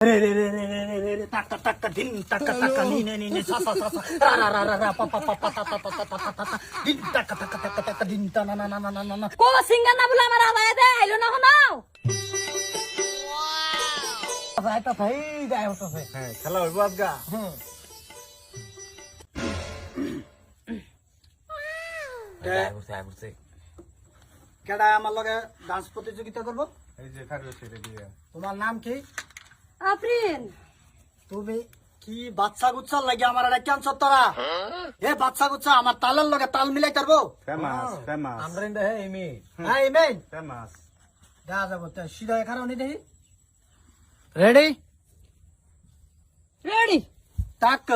রে রে রে রে রে রে রে রে টাকা টাকা দিন টাকা টাকা নি নে নি নে সা সা সা সা রা রা রা রা রা পা পা পা পা তা তা তা তা তা তা তা দিন টাকা টাকা টাকা টাকা দিন তা না না না না না না কো সিঙ্গার না বলে আমার আলাদা দে আইলো না হনাও ভাই তা ভাই যায় হতো হ্যাঁ খেলা হইব আজগা কেডা আমার লগে ডান্স প্রতিযোগিতা করব এই যে খারো ছেড়ে দিয়ে তোমার নাম কি আফরিন তুমি কি বাচ্চা গুচ্ছা লাগে আমার এটা কেন তোরা এ বাচ্চা গুচ্ছা আমার তালের লগে তাল মিলাই করবো ফেমাস ফেমাস আমরা ইন্দা হে ইমি হ্যাঁ ইমেন ফেমাস দেখা যাবো সিধা এখানে নি দেখি রেডি রেডি টাক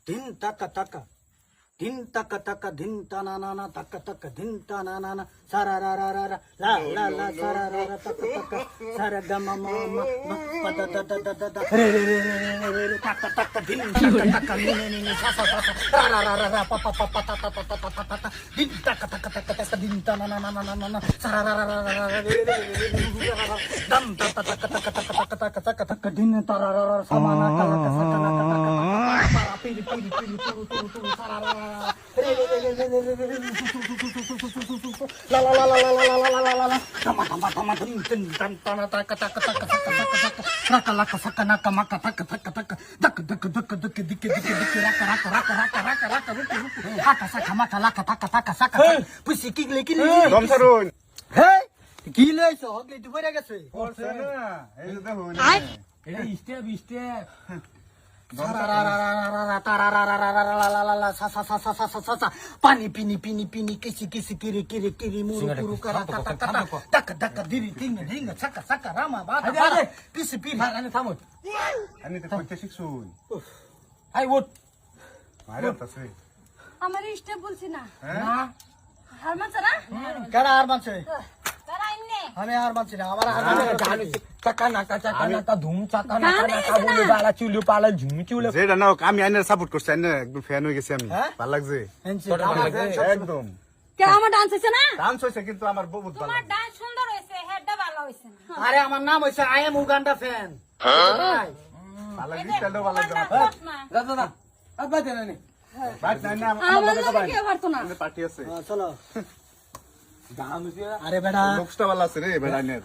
দিন টাকা টাকা দিন টাকা টাকা দিন টানা না না টাকা টাকা দিন টানা না না সারা রা রা রা রা লা লা লা সারা রা রা টাকা টাকা সারা গা মা মা মা পা দা দা দা দা দা রে রে রে রে রে রে টাকা টাকা দিন টাকা টাকা নি নি নি সা সা সা রা রা রা রা পা পা পা পা তা তা তা তা তা তা তা দিন টাকা টাকা টাকা টাকা দিন টানা না না না না না সারা রা রা রা রা রা রে রে রে দম টাকা টাকা টাকা টাকা টাকা টাকা টাকা টাকা দিন তারা রা রা সমানা কালা কা সাকা না টাকা টাকা পিরি পিরি পিরি তুরু তুরু তুরু সারা রা রে রে রে রে রে রে রে লা লা লা লা লা লা লা লা লা লা tama tama tama din din dan tana taka taka taka taka taka taka raka laka saka naka maka taka taka taka dak dak dak dak dik dik dik raka raka raka raka raka raka ruku ruku haka saka maka laka taka taka saka pusi kigli kigli দম ছাড়ুন হে কি লইছো হগলি তুই পড়ে গেছে করছে না এই যে দেখুন এটা স্টেপ স্টেপ पानी पीनी पीनी पीनी किसी किसी किरी किरी किरी मुरु कुरु करा कटा कटा टक टक दिरी टिंग ढिंग सका सका रामा बादा बादा पिसी पिरी আরে থামো আমি তো কইতে শিখছুন আই উঠ মারা তাছে আমার স্টেপ বলছি না হ্যাঁ হারমান সারা কেডা আর মানছে তারা ইন্নে আমি আর মানছি না আমার আর চাকা নাকা ধুম চাকা নাকা বলে বালা চুলু পালা ঝুম চুলে যেটা না আমি আইনের সাপোর্ট করছি আইনের একদম ফ্যান হয়ে গেছি আমি হ্যাঁ? ভালো লাগছে আমার একদম কে আমার ডান্স হইছে না ডান্স হইছে কিন্তু আমার বহুত ভালো তোমার লাগছে ডান্স সুন্দর হইছে হেডটা ভালো হইছে না আরে আমার নাম হইছে আই এম উগান্ডা ফ্যান ভালো লাগছে স্টাইলটাও ভালো লাগছে দাদা দাদা আব্বা জানা নে বাট নাই না আমার লাগে কেউ পারতো না পার্টি আছে চলো দাম হইছে আরে বেটা লোকটা ভালো আছে রে বেড়া আইনের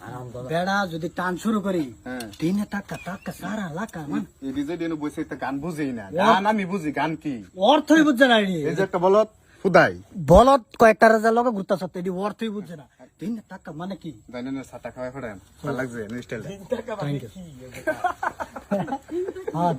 বেড়া যদি টান শুরু করি হ্যাঁ দিনে টাকা টাকা সারা লাকা মান এই ডিজে দিন বসে তো গান বুঝেই না গান আমি বুঝি গান কি অর্থই বুঝছে না এডি এই যে একটা বলত খুদাই বলত কয়েকটা রাজার লগে ঘুরতা সত্য এডি অর্থই বুঝছে না দিনে টাকা মানে কি দাইনের সাটা খাওয়াই ফেড়েন ভালো লাগছে স্টাইল হ্যাঁ